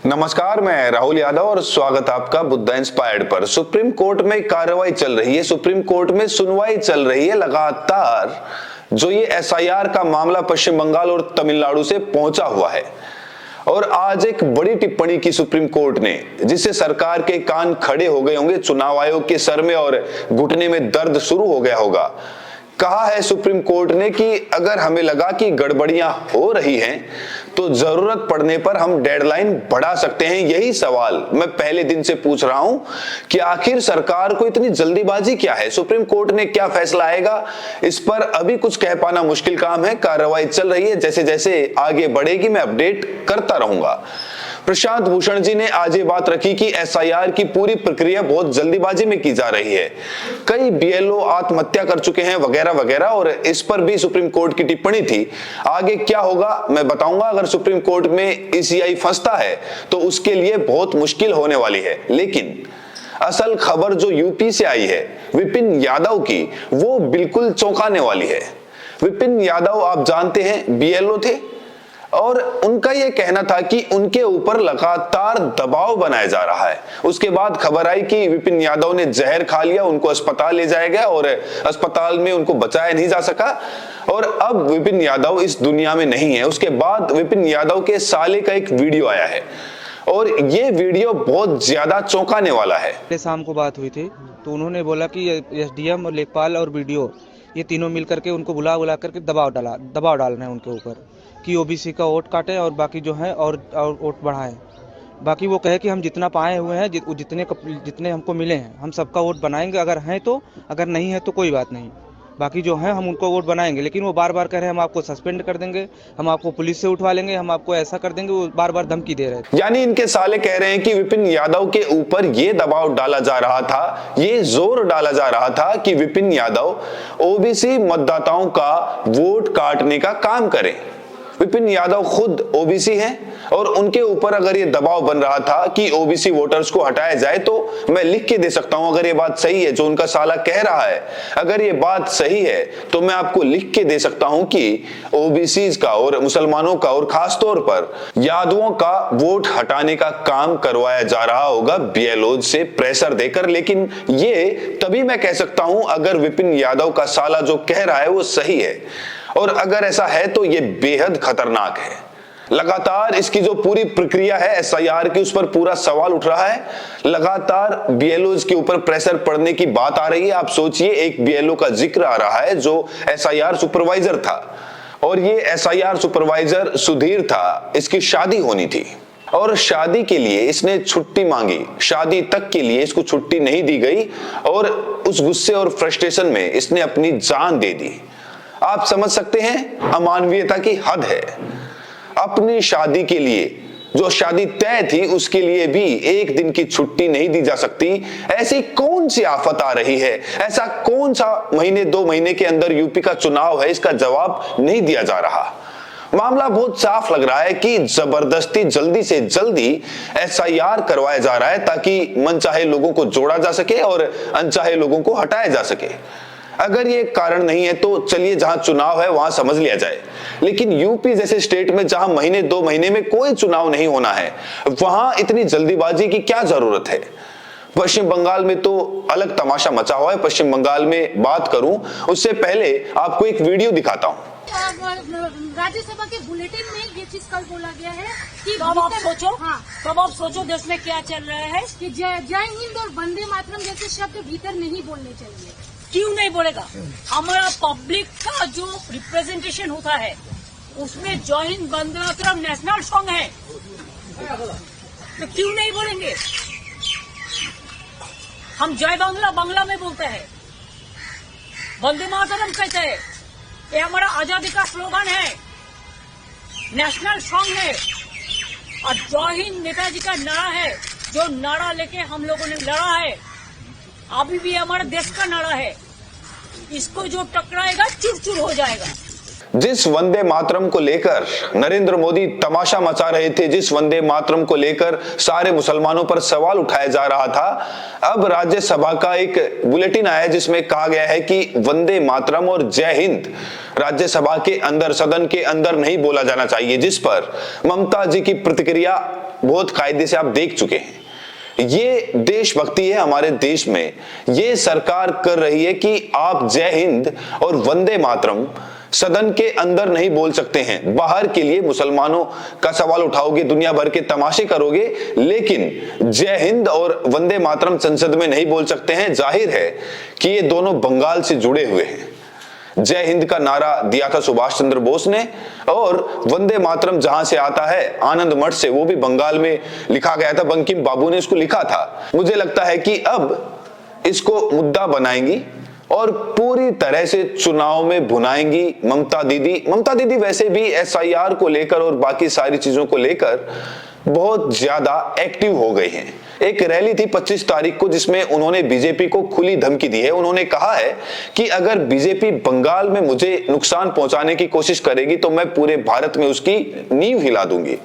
नमस्कार, मैं राहुल यादव और स्वागत आपका बुद्धा इंस्पायर्ड पर। सुप्रीम कोर्ट में कार्रवाई चल रही है, सुप्रीम कोर्ट में सुनवाई चल रही है लगातार। जो ये एसआईआर का मामला पश्चिम बंगाल और तमिलनाडु से पहुंचा हुआ है और आज एक बड़ी टिप्पणी की सुप्रीम कोर्ट ने, जिससे सरकार के कान खड़े हो गए होंगे, चुनाव आयोग के सर में और घुटने में दर्द शुरू हो गया होगा। कहा है सुप्रीम कोर्ट ने कि अगर हमें लगा कि गड़बड़ियां हो रही हैं तो जरूरत पड़ने पर हम डेडलाइन बढ़ा सकते हैं। यही सवाल मैं पहले दिन से पूछ रहा हूं कि आखिर सरकार को इतनी जल्दीबाजी क्या है, सुप्रीम कोर्ट ने क्या फैसला आएगा, इस पर अभी कुछ कह पाना मुश्किल काम है। कार्रवाई चल रही है, जैसे जैसे आगे बढ़ेगी मैं अपडेट करता रहूंगा। प्रशांत भूषण जी ने आज ये बात रखी कि एसआईआर की पूरी प्रक्रिया बहुत जल्दीबाजी में की जा रही है, कई बीएलओ आत्महत्या कर चुके हैं वगैरह वगैरह, और इस पर भी सुप्रीम कोर्ट की टिप्पणी थी। आगे क्या होगा मैं बताऊंगा। अगर सुप्रीम कोर्ट में ईसीआई फंसता है तो उसके लिए बहुत मुश्किल होने वाली है। लेकिन असल खबर जो यूपी से आई है विपिन यादव की, वो बिल्कुल चौंकाने वाली है। विपिन यादव आप जानते हैं बीएलओ थे और उनका यह कहना था कि उनके ऊपर लगातार दबाव बनाया जा रहा है। उसके बाद खबर आई कि विपिन यादव ने जहर खा लिया, उनको अस्पताल ले जाया गया और अस्पताल में उनको बचाया नहीं जा सका और अब विपिन यादव इस दुनिया में नहीं है। उसके बाद विपिन यादव के साले का एक वीडियो आया है और ये वीडियो बहुत ज्यादा चौंकाने वाला है। शाम को बात हुई थी तो उन्होंने बोला कि एसडीएम और लेखपाल और बीडीओ ये तीनों मिल करके उनको बुला करके दबाव डालना है उनके ऊपर कि ओबीसी का वोट काटे और बाकी जो है और वोट बढ़ाएं। बाकी वो कहे कि हम जितना पाए हुए हैं जितने हमको मिले हैं हम सबका वोट बनाएंगे, अगर हैं तो, अगर नहीं है तो कोई बात नहीं, बाकी जो है हम उनको वोट बनाएंगे। लेकिन वो बार बार कह रहे हैं हम आपको सस्पेंड कर देंगे, हम आपको पुलिस से उठवा लेंगे, हम आपको ऐसा कर देंगे, वो बार बार धमकी दे रहे थे। यानी इनके साले कह रहे हैं कि विपिन यादव के ऊपर ये दबाव डाला जा रहा था, ये जोर डाला जा रहा था कि विपिन यादव ओबीसी मतदाताओं का वोट काटने का काम करें। विपिन यादव खुद ओबीसी हैं और उनके ऊपर अगर ये दबाव बन रहा था कि ओबीसी वोटर्स को हटाया जाए, तो मैं लिख के दे सकता हूं अगर ये बात सही है जो उनका साला कह रहा है। अगर ये बात सही है तो मैं आपको लिख के दे सकता हूं कि ओबीसीज का और मुसलमानों का और खासतौर पर यादवों का वोट हटाने का काम करवाया जा रहा होगा बीएलओ से प्रेशर देकर। लेकिन ये तभी मैं कह सकता हूं अगर विपिन यादव का साला जो कह रहा है वो सही है, और अगर ऐसा है तो ये बेहद खतरनाक है। लगातार इसकी जो पूरी प्रक्रिया है एसआईआर की, उस पर पूरा सवाल उठ रहा है। लगातार बीएलओज के ऊपर प्रेशर पड़ने की बात आ रही है। आप सोचिए, एक बीएलओ का जिक्र आ रहा है जो एसआईआर सुपरवाइजर था और ये एसआईआर सुपरवाइजर सुधीर था, इसकी शादी होनी थी और शादी के लिए इसने छुट्टी मांगी, शादी तक के लिए इसको छुट्टी नहीं दी गई और उस गुस्से और फ्रस्ट्रेशन में इसने अपनी जान दे दी। आप समझ सकते हैं, अमानवीयता की हद है। अपनी शादी के लिए, जो शादी तय थी उसके लिए भी एक दिन की छुट्टी नहीं दी जा सकती। ऐसी कौन सी आफत आ रही है, ऐसा कौन सा महीने 2 महीने के अंदर यूपी का चुनाव है, इसका जवाब नहीं दिया जा रहा। मामला बहुत साफ लग रहा है कि जबरदस्ती जल्दी से जल्दी एसआईआर करवाया जा रहा है ताकि मनचाहे लोगों को जोड़ा जा सके और अनचाहे लोगों को हटाया जा सके। अगर ये कारण नहीं है तो चलिए जहां चुनाव है वहां समझ लिया जाए, लेकिन यूपी जैसे स्टेट में जहां महीने 2 महीने में कोई चुनाव नहीं होना है, वहां इतनी जल्दीबाजी की क्या जरूरत है। पश्चिम बंगाल में तो अलग तमाशा मचा हुआ है। पश्चिम बंगाल में बात करूं उससे पहले आपको एक वीडियो दिखाता हूं। राज्यसभा के बुलेटिन में ये चीज कल बोला गया है कि तब आप सोचो, हाँ, तब आप सोचो देश में क्या चल रहा है कि जय हिंद और वंदे मातरम जैसे शब्द भीतर नहीं बोलने चाहिए। क्यों नहीं बोलेगा? हमारा पब्लिक का जो रिप्रेजेंटेशन होता है उसमें जय हिंद वंदे मातरम नेशनल सॉन्ग है, तो क्यों नहीं बोलेंगे? हम जय बांग्ला बांग्ला में बोलते हैं, वंदे मातरम कहते हैं, ये हमारा आजादी का स्लोगन है, नेशनल सॉन्ग है। और जय हिंद नेताजी का नारा है, जो नारा लेके हम लोगों ने लड़ा है, अभी भी हमारे देश का नारा है। इसको जो टकराएगा चूर चूर हो जाएगा। जिस वंदे मातरम को लेकर नरेंद्र मोदी तमाशा मचा रहे थे, जिस वंदे मातरम को लेकर सारे मुसलमानों पर सवाल उठाया जा रहा था, अब राज्यसभा का एक बुलेटिन आया जिसमें कहा गया है कि वंदे मातरम और जय हिंद राज्यसभा के अंदर, सदन के अंदर नहीं बोला जाना चाहिए, जिस पर ममता जी की प्रतिक्रिया बहुत कायदे से आप देख चुके हैं। ये देशभक्ति है हमारे देश में। ये सरकार कर रही है कि आप जय हिंद और वंदे मातरम सदन के अंदर नहीं बोल सकते हैं, बाहर के लिए मुसलमानों का सवाल उठाओगे, दुनिया भर के तमाशे करोगे, लेकिन जय हिंद और वंदे मातरम संसद में नहीं बोल सकते हैं। जाहिर है कि ये दोनों बंगाल से जुड़े हुए हैं। जय हिंद का नारा दिया था सुभाष चंद्र बोस ने, और वंदे मातरम जहां से आता है आनंद मठ से, वो भी बंगाल में लिखा गया था, बंकिम बाबू ने इसको लिखा था। मुझे लगता है कि अब इसको मुद्दा बनाएंगी और पूरी तरह से चुनाव में भुनाएंगी ममता दीदी। ममता दीदी वैसे भी SIR को लेकर और बाकी सारी चीजों को लेकर बहुत ज्यादा एक्टिव हो गई हैं। एक रैली थी 25 तारीख को जिसमें उन्होंने बीजेपी को खुली धमकी दी है। उन्होंने कहा है कि अगर बीजेपी बंगाल में मुझे नुकसान पहुंचाने की कोशिश करेगी तो मैं पूरे भारत में उसकी नींव हिला दूंगी।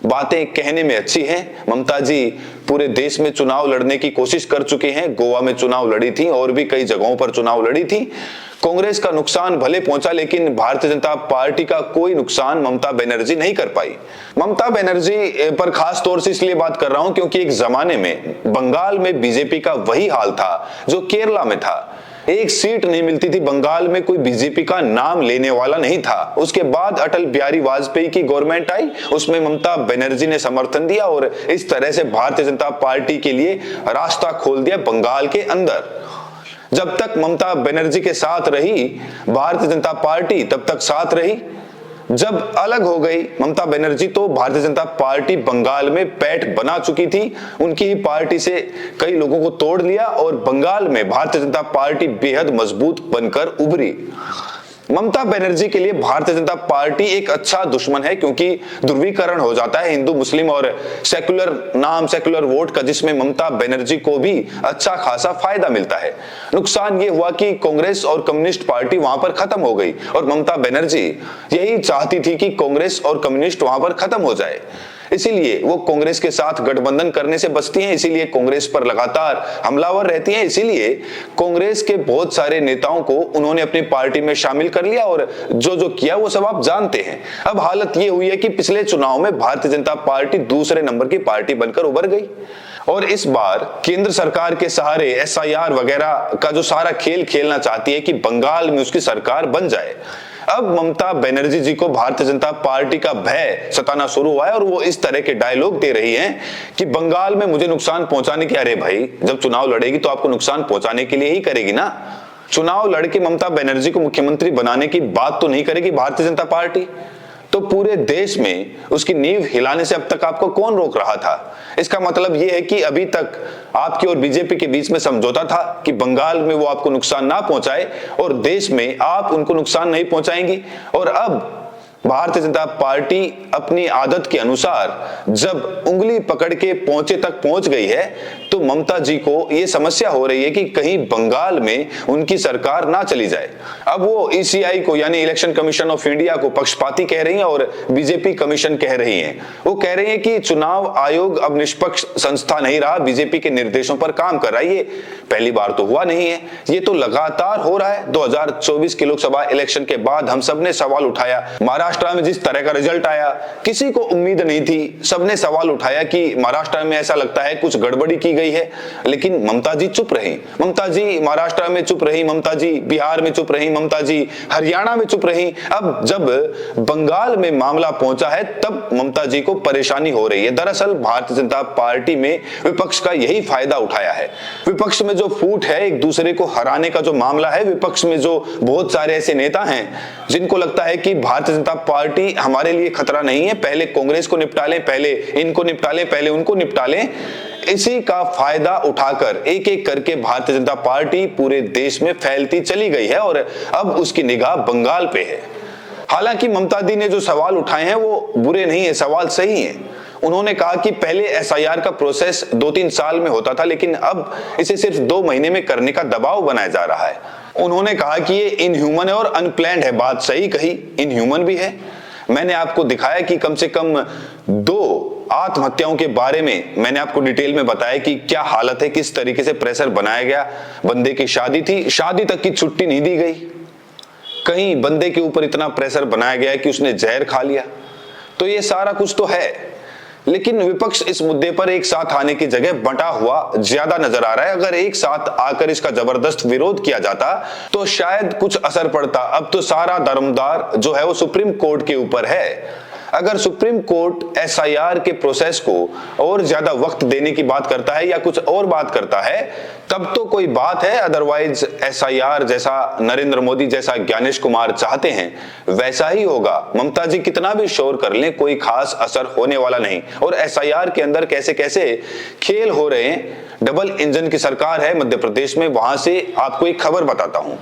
बातें कहने में अच्छी हैं। ममता जी पूरे देश में चुनाव लड़ने की कोशिश कर चुके हैं। गोवा में चुनाव लड़ी थी और भी कई जगहों पर चुनाव लड़ी थी। कांग्रेस का नुकसान भले पहुंचा, लेकिन भारतीय जनता पार्टी का कोई नुकसान ममता बनर्जी नहीं कर पाई। ममता बनर्जी पर खास तौर से इसलिए बात कर रहा हूं क्योंकि एक जमाने में बंगाल में बीजेपी का वही हाल था जो केरला में था। एक सीट नहीं मिलती थी बंगाल में, कोई बीजेपी का नाम लेने वाला नहीं था। उसके बाद अटल बिहारी वाजपेयी की गवर्नमेंट आई, उसमें ममता बनर्जी ने समर्थन दिया और इस तरह से भारतीय जनता पार्टी के लिए रास्ता खोल दिया बंगाल के अंदर। जब तक ममता बनर्जी के साथ रही भारतीय जनता पार्टी, तब तक साथ रही। जब अलग हो गई ममता बनर्जी तो भारतीय जनता पार्टी बंगाल में पैठ बना चुकी थी। उनकी ही पार्टी से कई लोगों को तोड़ लिया और बंगाल में भारतीय जनता पार्टी बेहद मजबूत बनकर उभरी। ममता बनर्जी के लिए भारतीय जनता पार्टी एक अच्छा दुश्मन है क्योंकि ध्रुवीकरण हो जाता है हिंदू मुस्लिम और सेक्युलर वोट का, जिसमें ममता बनर्जी को भी अच्छा खासा फायदा मिलता है। नुकसान ये हुआ कि कांग्रेस और कम्युनिस्ट पार्टी वहां पर खत्म हो गई और ममता बनर्जी यही चाहती थी कि कांग्रेस और कम्युनिस्ट वहां पर खत्म हो जाए। इसीलिए वो कांग्रेस के साथ गठबंधन करने से बचती हैं, इसीलिए कांग्रेस पर लगातार हमलावर रहती हैं। इसीलिए कांग्रेस के बहुत सारे नेताओं को उन्होंने अपनी पार्टी में शामिल कर लिया और जो किया वो सब आप जानते हैं। अब हालत ये हुई है कि पिछले चुनाव में भारतीय जनता पार्टी दूसरे नंबर की पार्टी बनकर उभर गई और इस बार केंद्र सरकार के सहारे SIR वगैरह का जो सारा खेल खेलना चाहती है कि बंगाल में उसकी सरकार बन जाए। अब ममता बनर्जी जी को भारतीय जनता पार्टी का भय सताना शुरू हुआ है और वो इस तरह के डायलॉग दे रही हैं कि बंगाल में मुझे नुकसान पहुंचाने की, अरे भाई जब चुनाव लड़ेगी तो आपको नुकसान पहुंचाने के लिए ही करेगी ना। चुनाव लड़के ममता बनर्जी को मुख्यमंत्री बनाने की बात तो नहीं करेगी भारतीय जनता पार्टी, तो पूरे देश में उसकी नींव हिलाने से अब तक आपको कौन रोक रहा था? इसका मतलब यह है कि अभी तक आपकी और बीजेपी के बीच में समझौता था कि बंगाल में वो आपको नुकसान ना पहुंचाए और देश में आप उनको नुकसान नहीं पहुंचाएंगी। और अब भारतीय जनता पार्टी अपनी आदत के अनुसार जब उंगली पकड़ के पहुंचे तक पहुंच गई है तो ममता जी को यह समस्या हो रही है कि कहीं बंगाल में उनकी सरकार ना चली जाए। अब वो ECI को यानी इलेक्शन कमीशन ऑफ इंडिया को पक्षपाती कह रही हैं और बीजेपी कमीशन कह रही हैं। वो कह रही हैं कि चुनाव आयोग अब निष्पक्ष संस्था नहीं रहा, बीजेपी के निर्देशों पर काम कर रहा है। ये पहली बार तो हुआ नहीं है, ये तो लगातार हो रहा है। 2024 के लोकसभा इलेक्शन के बाद हम सब ने सवाल उठाया, महाराष्ट्र में जिस तरह का रिजल्ट आया किसी को उम्मीद नहीं थी। सबने सवाल उठाया कि महाराष्ट्र में ऐसा लगता है कुछ गड़बड़ी की गई है, लेकिन ममता जी चुप रही। ममता जी महाराष्ट्र में चुप रही, ममता जी बिहार में चुप रही, ममता जी हरियाणा में चुप रही। अब जब बंगाल में मामला पहुंचा है तब ममता जी को परेशानी हो रही है। दरअसल भारतीय जनता पार्टी में विपक्ष का यही फायदा उठाया है। विपक्ष में जो फूट है, एक दूसरे को हराने का जो मामला है, विपक्ष में जो बहुत सारे ऐसे नेता हैं जिनको लगता है कि भारतीय जनता पार्टी हमारे लिए खतरा नहीं है, पहले कांग्रेस को निपटा लें, पहले इनको निपटा लें, पहले उनको निपटा लें, इसी का फायदा उठाकर एक एक करके भारतीय जनता पार्टी पूरे देश में फैलती चली गई है और अब उसकी निगाह बंगाल पे है। हालांकि ममता दी ने जो सवाल उठाए हैं वो बुरे नहीं है, सवाल सही है। उन्होंने कहा कि पहले SIR का प्रोसेस 2-3 साल में होता था, लेकिन अब इसे सिर्फ 2 महीने में करने का दबाव बनाया जा रहा है। उन्होंने कहा कि ये इनह्यूमन है और अनप्लैंड है। बात सही कही, इनह्यूमन भी है। मैंने आपको दिखाया कि कम से कम 2 आत्महत्याओं के बारे में मैंने आपको डिटेल में बताया कि क्या हालत है, किस तरीके से प्रेशर बनाया गया। बंदे की शादी थी, शादी तक की छुट्टी नहीं दी गई। कहीं बंदे के ऊपर इतना प्रेशर बनाया गया कि उसने जहर खा लिया। तो ये सारा कुछ तो है, लेकिन विपक्ष इस मुद्दे पर एक साथ आने की जगह बंटा हुआ ज्यादा नजर आ रहा है। अगर एक साथ आकर इसका जबरदस्त विरोध किया जाता तो शायद कुछ असर पड़ता। अब तो सारा दारोमदार जो है वो सुप्रीम कोर्ट के ऊपर है। अगर सुप्रीम कोर्ट एसआईआर के प्रोसेस को और ज्यादा वक्त देने की बात करता है या कुछ और बात करता है तब तो कोई बात है, अदरवाइज एसआईआर जैसा नरेंद्र मोदी जैसा ज्ञानेश कुमार चाहते हैं वैसा ही होगा। ममता जी कितना भी शोर कर लें, कोई खास असर होने वाला नहीं। और एसआईआर के अंदर कैसे कैसे खेल हो रहे हैं। डबल इंजन की सरकार है मध्य प्रदेश में। वहां से आपको एक खबर बताता हूं।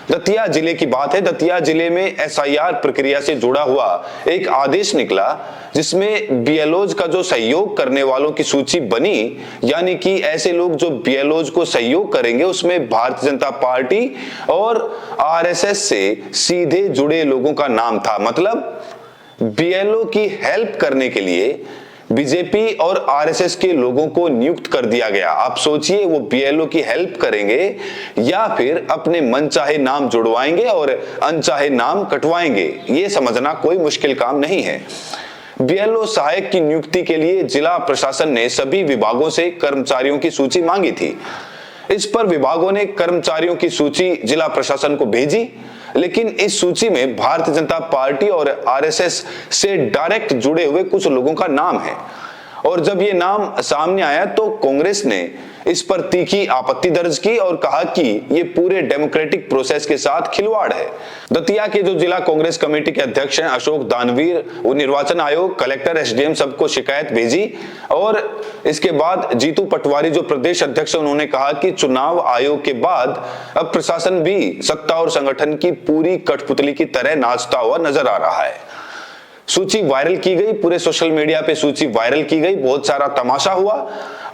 दतिया जिले की बात है। दतिया जिले में एसआईआर प्रक्रिया से जुड़ा हुआ एक आदेश निकला जिसमें बीएलओज का जो सहयोग करने वालों की सूची बनी, यानी कि ऐसे लोग जो बीएलओज को सहयोग करेंगे उसमें भारतीय जनता पार्टी और आरएसएस से सीधे जुड़े लोगों का नाम था। मतलब बीएलओ की हेल्प करने के लिए बीजेपी और आरएसएस के लोगों को नियुक्त कर दिया गया। आप सोचिए, वो बीएलओ की हेल्प करेंगे या फिर अपने मनचाहे नाम जुड़वाएंगे और अनचाहे नाम कटवाएंगे। ये समझना कोई मुश्किल काम नहीं है। बीएलओ सहायक की नियुक्ति के लिए जिला प्रशासन ने सभी विभागों से कर्मचारियों की सूची मांगी थी। इस पर विभागों ने कर्मचारियों की सूची जिला प्रशासन को भेजी, लेकिन इस सूची में भारतीय जनता पार्टी और आरएसएस से डायरेक्ट जुड़े हुए कुछ लोगों का नाम है। और जब ये नाम सामने आया तो कांग्रेस ने इस पर तीखी आपत्ति दर्ज की और कहा कि ये पूरे डेमोक्रेटिक प्रोसेस के साथ खिलवाड़ है। दतिया के जो जिला कांग्रेस कमेटी के अध्यक्ष हैं अशोक दानवीर, वो निर्वाचन आयोग, कलेक्टर, एसडीएम सबको शिकायत भेजी। और इसके बाद जीतू पटवारी जो प्रदेश अध्यक्ष, उन्होंने कहा कि चुनाव आयोग के बाद अब प्रशासन भी सत्ता और संगठन की पूरी कठपुतली की तरह नाचता हुआ नजर आ रहा है। सूची वायरल की गई, पूरे सोशल मीडिया पे सूची वायरल की गई, बहुत सारा तमाशा हुआ।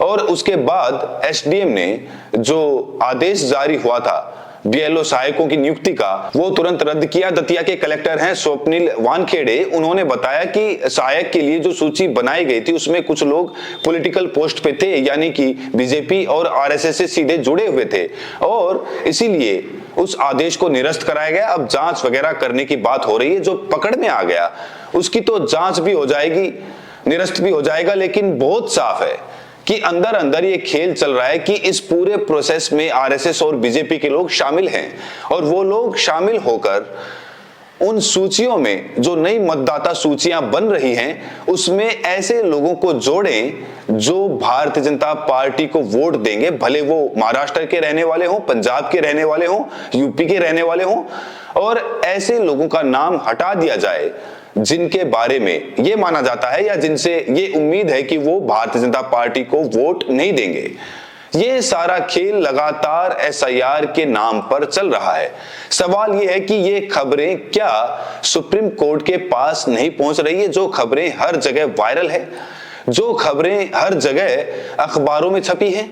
और उसके बाद एसडीएम ने जो आदेश जारी हुआ था बीएलओ सहायकों की नियुक्ति का, वो तुरंत रद्द किया। दतिया के कलेक्टर हैं स्वप्निल वानखेड़े, उन्होंने बताया कि सहायक के लिए जो सूची बनाई गई थी उसमें कुछ लोग पॉलिटिकल पोस्ट पे थे, यानी कि बीजेपी और आरएसएस से सीधे जुड़े हुए थे और इसीलिए उस आदेश को निरस्त कराया गया। अब जांच वगैरह करने की बात हो रही है। जो पकड़ में आ गया उसकी तो जांच भी हो जाएगी, निरस्त भी हो जाएगा। लेकिन बहुत साफ है कि अंदर अंदर ये खेल चल रहा है कि इस पूरे प्रोसेस में आरएसएस और बीजेपी के लोग शामिल हैं और वो लोग शामिल होकर उन सूचियों में जो नई मतदाता सूचियां बन रही हैं उसमें ऐसे लोगों को जोड़ें जो भारतीय जनता पार्टी को वोट देंगे, भले वो महाराष्ट्र के रहने वाले हों, पंजाब के रहने वाले हों, यूपी के रहने वाले हों। और ऐसे लोगों का नाम हटा दिया जाए जिनके बारे में ये माना जाता है या जिनसे ये उम्मीद है कि वो भारतीय जनता पार्टी को वोट नहीं देंगे। ये सारा खेल लगातार एसआईआर के नाम पर चल रहा है। सवाल ये है कि ये खबरें क्या सुप्रीम कोर्ट के पास नहीं पहुंच रही है? जो खबरें हर जगह वायरल है, जो खबरें हर जगह अखबारों में छपी हैं,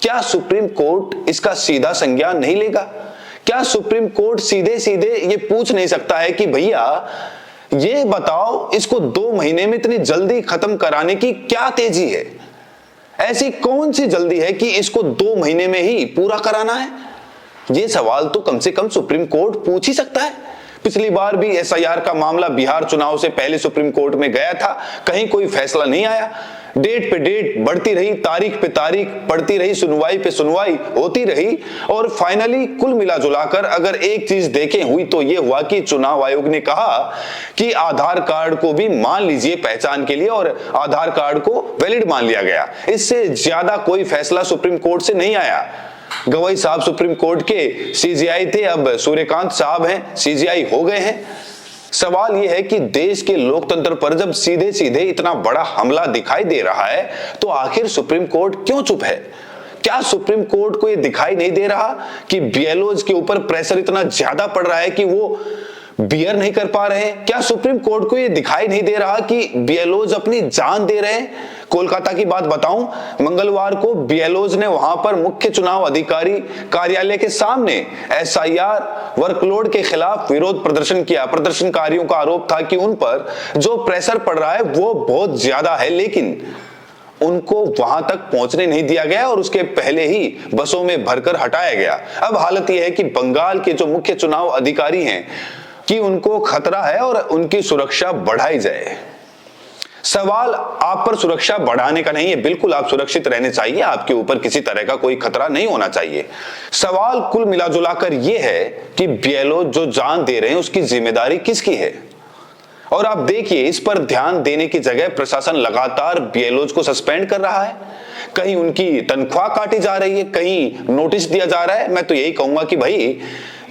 क्या सुप्रीम कोर्ट इसका सीधा संज्ञान नहीं लेगा? क्या सुप्रीम कोर्ट सीधे सीधे ये पूछ नहीं सकता है कि भैया ये बताओ, इसको 2 महीने में इतनी जल्दी खत्म कराने की क्या तेजी है? ऐसी कौन सी जल्दी है कि इसको 2 महीने में ही पूरा कराना है? ये सवाल तो कम से कम सुप्रीम कोर्ट पूछ ही सकता है। पिछली बार भी एसआईआर का मामला बिहार चुनाव से पहले सुप्रीम कोर्ट में गया था, कहीं कोई फैसला नहीं आया। डेट पे डेट बढ़ती रही, तारीख पे तारीख पड़ती रही, सुनवाई पे सुनवाई होती रही और फाइनली कुल मिला जुलाकर अगर एक चीज देखें हुई तो ये हुआ कि चुनाव आयोग ने कहा कि आधार कार्ड को भी मान लीजिए पहचान के लिए और आधार कार्ड को वैलिड मान लिया गया। इससे ज्यादा कोई फैसला सुप्रीम कोर्ट से नहीं आया। गवाई साहब सुप्रीम कोर्ट के सीजीआई थे, अब सूर्यकांत साहब हैं, सीजीआई हो गए हैं। सवाल यह है कि देश के लोकतंत्र पर जब सीधे सीधे इतना बड़ा हमला दिखाई दे रहा है तो आखिर सुप्रीम कोर्ट क्यों चुप है? क्या सुप्रीम कोर्ट को यह दिखाई नहीं दे रहा कि बीएलओज के ऊपर प्रेशर इतना ज्यादा पड़ रहा है कि वो बियर नहीं कर पा रहे हैं? क्या सुप्रीम कोर्ट को यह दिखाई नहीं दे रहा कि बीएलओज अपनी जान दे रहे हैं कोलकाता की बात बताऊं, मंगलवार को बीएलओज ने वहां पर मुख्य चुनाव अधिकारी कार्यालय के सामने एसआईआर वर्कलोड के खिलाफ विरोध प्रदर्शन किया। प्रदर्शनकारियों का आरोप था कि उन पर जो प्रेशर पड़ रहा है वो बहुत ज्यादा है, लेकिन उनको वहां तक पहुंचने नहीं दिया गया और उसके पहले ही बसों में भरकर हटाया गया। अब हालत यह है कि बंगाल के जो मुख्य चुनाव अधिकारी हैं कि उनको खतरा है और उनकी सुरक्षा बढ़ाई जाए। सवाल आप पर सुरक्षा बढ़ाने का नहीं है, बिल्कुल आप सुरक्षित रहने चाहिए, आपके ऊपर किसी तरह का कोई खतरा नहीं होना चाहिए। सवाल कुल मिलाजुलाकर यह है कि बीएलओ जो जान दे रहे हैं उसकी जिम्मेदारी किसकी है। और आप देखिए, इस पर ध्यान देने की जगह प्रशासन लगातार बीएलओज को सस्पेंड कर रहा है, कहीं उनकी तनख्वाह काटी जा रही है, कहीं नोटिस दिया जा रहा है। मैं तो यही कहूंगा कि भाई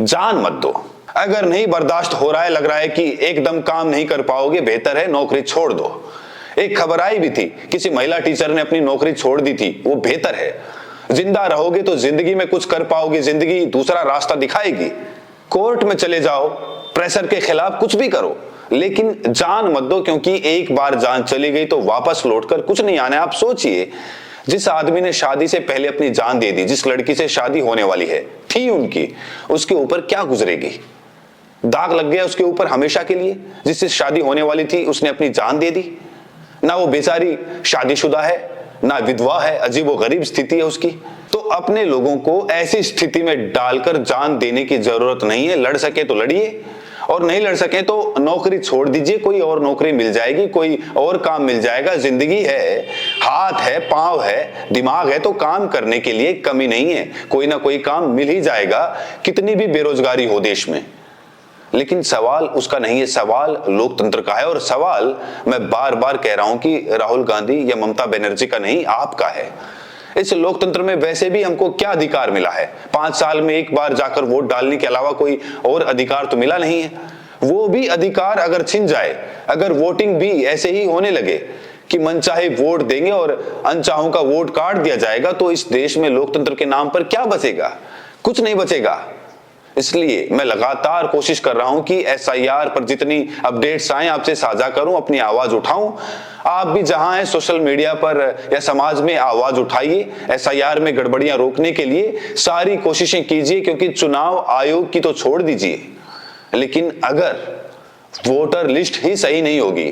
जान मत दो, अगर नहीं बर्दाश्त हो रहा है, लग रहा है कि एकदम काम नहीं कर पाओगे, बेहतर है नौकरी छोड़ दो। एक खबर आई भी थी, किसी महिला टीचर ने अपनी नौकरी छोड़ दी थी, वो बेहतर है। जिंदा रहोगे तो जिंदगी में कुछ कर पाओगे, जिंदगी दूसरा रास्ता दिखाएगी। कोर्ट में चले जाओ, प्रेशर के खिलाफ कुछ भी करो, लेकिन जान मत दो, क्योंकि एक बार जान चली गई तो वापस लौटकर कुछ नहीं आना है। आप सोचिए, जिस आदमी ने शादी से पहले अपनी जान दे दी, जिस लड़की से शादी होने वाली है थी उनकी, उसके ऊपर क्या गुजरेगी? दाग लग गया उसके ऊपर हमेशा के लिए। जिससे शादी होने वाली थी उसने अपनी जान दे दी, ना वो बेचारी शादीशुदा है ना विधवा है, अजीब व गरीब स्थिति है उसकी। तो अपने लोगों को ऐसी स्थिति में डालकर जान देने की जरूरत नहीं है। लड़ सके तो लड़िए और नहीं लड़ सके तो नौकरी छोड़ दीजिए, कोई और नौकरी मिल जाएगी, कोई और काम मिल जाएगा। जिंदगी है, हाथ है, पांव है, दिमाग है, तो काम करने के लिए कमी नहीं है, कोई ना कोई काम मिल ही जाएगा, कितनी भी बेरोजगारी हो देश में। लेकिन सवाल उसका नहीं है, सवाल लोकतंत्र का है। और सवाल मैं बार बार कह रहा हूं कि राहुल गांधी या ममता बनर्जी का नहीं, आपका है। इस लोकतंत्र में वैसे भी हमको क्या अधिकार मिला है? 5 साल में एक बार जाकर वोट डालने के अलावा कोई और अधिकार तो मिला नहीं है। वो भी अधिकार अगर छिन जाए, अगर वोटिंग भी ऐसे ही होने लगे कि मनचाहे वोट देंगे और अनचाहों का वोट काट दिया जाएगा, तो इस देश में लोकतंत्र के नाम पर क्या बचेगा? कुछ नहीं बचेगा। इसलिए मैं लगातार कोशिश कर रहा हूं कि एसआईआर पर जितनी अपडेट्स आए आपसे साझा करूं, अपनी आवाज उठाऊं। आप भी जहां हैं सोशल मीडिया पर या समाज में आवाज उठाइए, एसआईआर में गड़बड़ियां रोकने के लिए सारी कोशिशें कीजिए, क्योंकि चुनाव आयोग की तो छोड़ दीजिए, लेकिन अगर वोटर लिस्ट ही सही नहीं होगी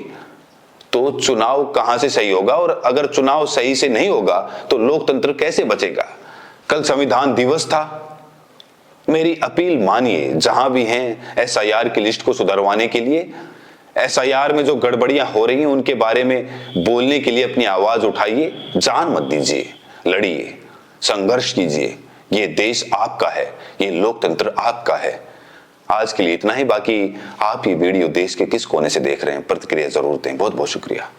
तो चुनाव कहां से सही होगा? और अगर चुनाव सही से नहीं होगा तो लोकतंत्र कैसे बचेगा? कल संविधान दिवस था, मेरी अपील मानिए, जहां भी हैं एसआईआर की लिस्ट को सुधरवाने के लिए, एसआईआर में जो गड़बड़ियां हो रही हैं उनके बारे में बोलने के लिए अपनी आवाज उठाइए, जान मत दीजिए, लड़िए, संघर्ष कीजिए। ये देश आपका है, ये लोकतंत्र आपका है। आज के लिए इतना ही। बाकी आप ये वीडियो देश के किस कोने से देख रहे हैं, प्रतिक्रिया जरूर दें। बहुत बहुत शुक्रिया।